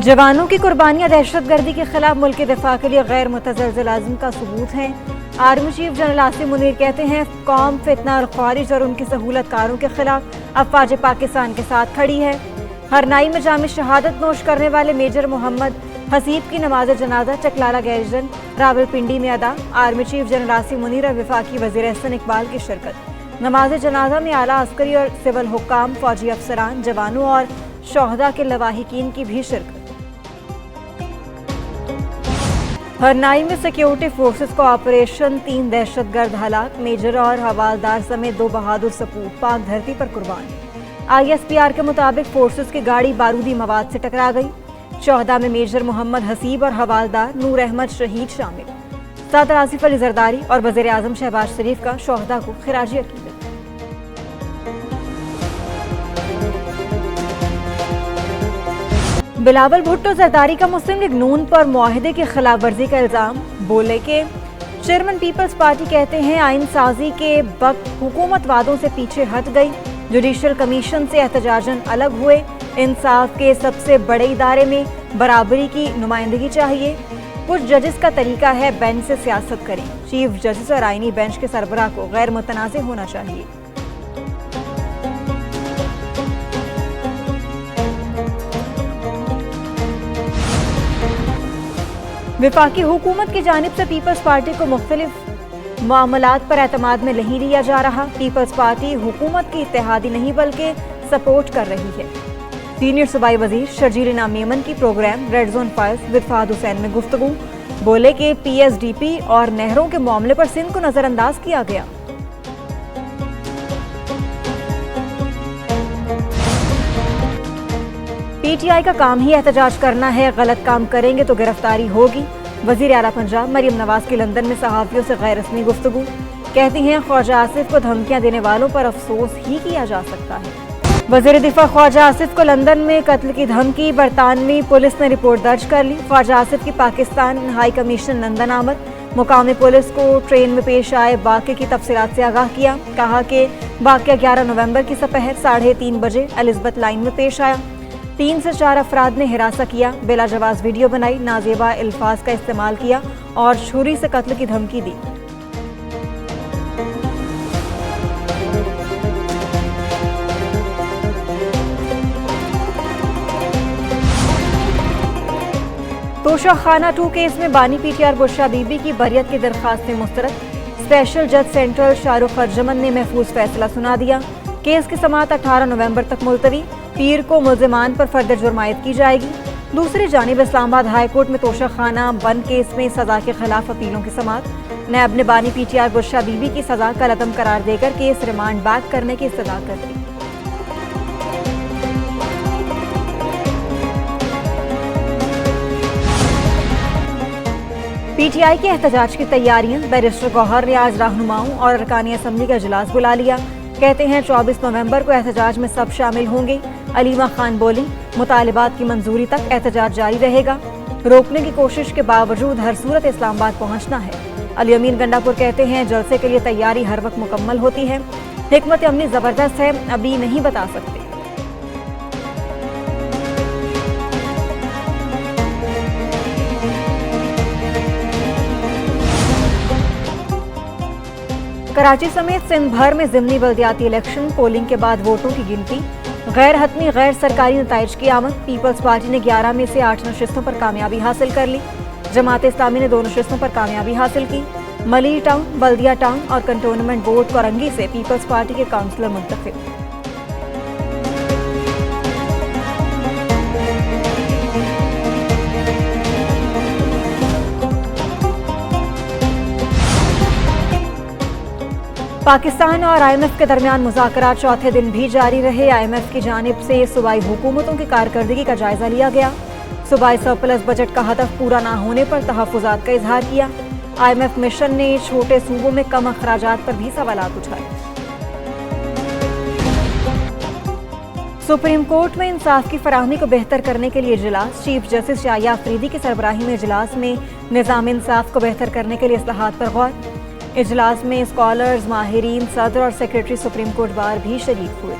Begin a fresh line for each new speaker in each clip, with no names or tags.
जवानों की कुर्बानियां दहशतगर्दी के खिलाफ मुल्क के दिफा के लिए गैर मुतज़लज़ल आज़म का सबूत है। Army chief general Asim Munir कहते हैं, कौम फितना और ख्वारिज और उनकी सहूलतकारों के खिलाफ अफवाज पाकिस्तान के साथ खड़ी है। हरनाई में जाम शहादत नोश करने वाले मेजर मोहम्मद हसीब की नमाज जनाजा चकलाला गैरिजन रावलपिंडी में अदा। Army chief general Asim Munir और वफाकी वज़ीर एहसन इकबाल की शिरकत। नमाज जनाजा में आला अस्करी और सिविल हुक्काम, फौजी अफसरान, जवानों और शोहदा के लवाहिकीन की भी शिरकत। हरनाई में सिक्योरिटी फोर्सेस का ऑपरेशन, 3 दहशतगर्द हलाक, मेजर और हवालदार समेत 2 बहादुर सपूत पाक धरती पर कुर्बान। ISPR के मुताबिक फोर्सेस की गाड़ी बारूदी मवाद से टकरा गई। शोहदा में मेजर मोहम्मद हसीब और हवालदार नूर अहमद शहीद शामिल। सदर आसिफ अली जरदारी और वज़ीर आज़म शहबाज शरीफ का शोहदा को खिराजी अकीदत। बिलावल भुट्टो जरदारी का मुस्लिम लीग नून पर मुआहिदे की खिलाफ वर्जी का इल्जाम। बोले के चेयरमैन पीपल्स पार्टी कहते हैं, आइन साजी के वक्त हुकूमत वादों से पीछे हट गई। जुडिशल कमीशन से एहतजाजन अलग हुए। इंसाफ के सबसे बड़े इदारे में बराबरी की नुमाइंदगी चाहिए। कुछ जजेस का तरीका है बेंच से सियासत करें। चीफ जजेस और आईनी बेंच के सरबराह को गैर मुतनाज़ होना चाहिए। वफाकी हुकूमत की जानिब से पीपल्स पार्टी को मुख्तलिफ मामलात पर एतमाद में नहीं लिया जा रहा। पीपल्स पार्टी हुकूमत की इत्तेहादी नहीं बल्कि सपोर्ट कर रही है। सीनियर सूबाई वजीर शर्जील इनाम मेमन की program Red Zone Files with Fahad Hussain में गुफ्तगू। बोले कि PSDP और नहरों के मामले पर सिंध को नजरअंदाज किया गया। PTI का काम ही एहतजाज करना है, गलत काम करेंगे तो गिरफ्तारी होगी। वजीर आला पंजाब मरियम नवाज की लंदन में सहाफियों से गैर रस्मी गुफ्तगू। कहती हैं, ख्वाजा आसिफ को धमकियां देने वालों पर अफसोस ही किया जा सकता है। वजीर दिफा ख्वाजा आसिफ को लंदन में कत्ल की धमकी। बरतानवी पुलिस ने रिपोर्ट दर्ज कर ली। ख्वाजा आसिफ की पाकिस्तान हाई कमीशन लंदन आमद। मुकामी पुलिस को ट्रेन में पेश आए वाक़े की तफसीलात से आगाह किया। कहा कि वाक़या 11 नवंबर की सपहर 3:30 बजे एलिज़ाबेथ लाइन में पेश आया। 3 से 4 अफराद ने हिरासा किया, बिला जवाज वीडियो बनाई, नाजेबा अल्फाज का इस्तेमाल किया और छुरी से कत्ल की धमकी दी। तोशा खाना 2 केस में बानी PTR बुशरा बीबी की बरियत की दरखास्तें मुस्तरद। स्पेशल जज सेंट्रल शाहरुख फरजमन ने महफूज फैसला सुना दिया। केस की समाअत 18 नवंबर तक मुलतवी। पीर को मुल्जिमान पर फर्दर जुर्मायत की जाएगी। दूसरी जानिब इस्लामाबाद हाई कोर्ट में तोशा खाना 1 केस में सजा के खिलाफ अपीलों की समाअत। नैब ने बानी PTR बुशरा बीबी की सजा कल अदम करार देकर केस रिमांड बैक करने की इस्तदा कर दी। PTI के एहतजाज की तैयारियां। बैरिस्टर गौहर ने आज रहनुमाओं और अरकानी असम्बली का इजलास बुला लिया। कहते हैं 24 नवंबर को एहतजाज में सब शामिल होंगे। अलीमा खान बोली, मुतालिबात की मंजूरी तक एहतजाज जारी रहेगा। रोकने की कोशिश के बावजूद हर सूरत इस्लामाबाद पहुंचना है। अली अमीन गंडापुर कहते हैं, जलसे के लिए तैयारी हर वक्त मुकम्मल होती है। हिकमत अमली जबरदस्त है, अभी नहीं बता सकते। कराची समेत सिंध भर में ज़िमनी बल्दियाती इलेक्शन। पोलिंग के बाद वोटों की गिनती। गैर हतमी गैर सरकारी नताइज की आमद। पीपल्स पार्टी ने 11 में से 8 नशिस्तों पर कामयाबी हासिल कर ली। जमात इस्लामी ने 2 नशिस्तों पर कामयाबी हासिल की। मली टाउन, बल्दिया टाउन और कंटोनमेंट बोर्ड कोरंगी से पीपल्स पार्टी के काउंसलर मुंतखब। पाकिस्तान और IMF के दरमियान मुज़ाकरात चौथे दिन भी जारी रहे। IMF की जानिब से सूबाई हुकूमतों की कारकर्दगी का जायजा लिया गया। सूबाई सरप्लस बजट का हदफ पूरा न होने पर तहफ़्फ़ुज़ात का इजहार किया। IMF मिशन ने छोटे सूबों में कम अखराजात पर भी सवालात उठाए। सुप्रीम कोर्ट में इंसाफ की फराहमी को बेहतर करने के लिए इजलास। चीफ जस्टिस शाहिया अफरीदी की सरबराही में इजलास में निज़ाम इंसाफ को बेहतर करने के लिए इस्लाहात पर गौर। इजलास में स्कॉलर्स, माहिरीन, सदर और सेक्रेटरी सुप्रीम कोर्ट बार भी शरीक हुए।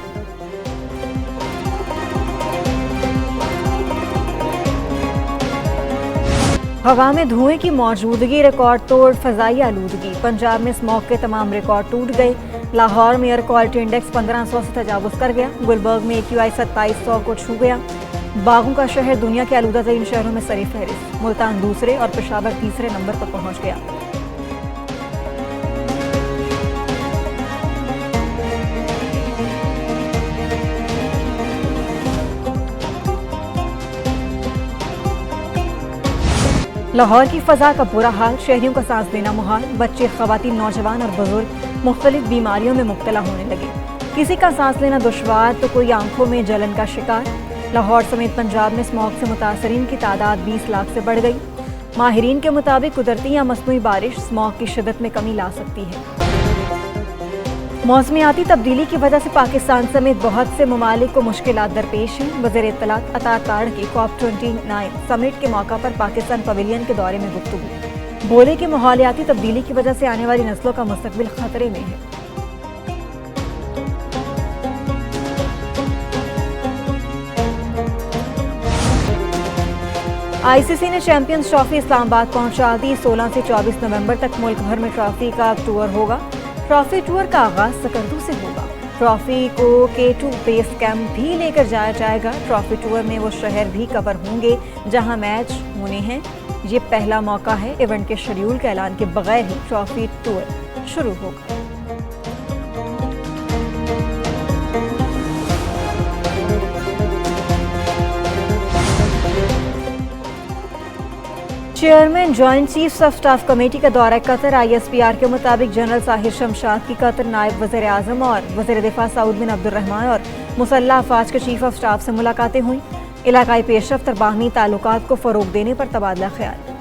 हवा में धुएं की मौजूदगी, रिकॉर्ड तोड़ फजाई आलूदगी। पंजाब में स्मॉग के तमाम रिकॉर्ड टूट गए। लाहौर में एयर क्वालिटी इंडेक्स 1500 से तजावुज कर गया। गुलबर्ग में AQI 2700 को छू गया। बागों का शहर दुनिया के आलूदा तरीन शहरों में सरी फहरिस्त। मुल्तान दूसरे और पेशावर तीसरे नंबर पर पहुंच गया। लाहौर की फ़ज़ा का बुरा हाल, शहरियों का सांस लेना मुहाल। बच्चे, ख़वातीन, नौजवान और बुजुर्ग मुख्तलिफ बीमारियों में मुब्तला होने लगे। किसी का सांस लेना दुश्वार तो कोई आंखों में जलन का शिकार। लाहौर समेत पंजाब में स्मॉग से मुतासरीन की तादाद 20 लाख से बढ़ गई। माहिरीन के मुताबिक कुदरती या मसनूई बारिश स्मॉग की शिद्दत में कमी ला सकती है। मौसमियाती तब्दीली की वजह से पाकिस्तान समेत बहुत से ममालिक को मुश्किलात दरपेश हैं। वज़ीर इत्तलात अता ताड़ की COP29 समिट के मौका पर पाकिस्तान पवेलियन के दौरे में गुफ्तगू। बोले कि माहौलियाती तब्दीली की वजह से आने वाली नस्लों का मुस्तकबिल खतरे में है। ICC ने चैंपियंस ट्रॉफी इस्लामाबाद पहुंचा दी। 16 से 24 नवंबर तक मुल्क भर में ट्रॉफी का टूर होगा। ट्रॉफी टूर का आगाज सकर्दू से होगा। ट्रॉफी को K2 बेस कैंप भी लेकर जाया जाएगा। ट्रॉफी टूर में वो शहर भी कवर होंगे जहां मैच होने हैं। ये पहला मौका है इवेंट के शेड्यूल के ऐलान के बगैर ही ट्रॉफी टूर शुरू होगा। Chairman joint chiefs of staff committee का दौरा कतर। ISPR के मुताबिक जनरल साहिर शमशाद की कतर नायब वज़ीर आज़म और वज़ीर दिफा सऊद बिन अब्दुर्रहमान और मुसल्लह अफवाज के चीफ ऑफ स्टाफ से मुलाकातें हुई। इलाकाई पेशरफ्त और बाहमी ताल्लुकात को फ़रोग देने पर तबादला ख्याल।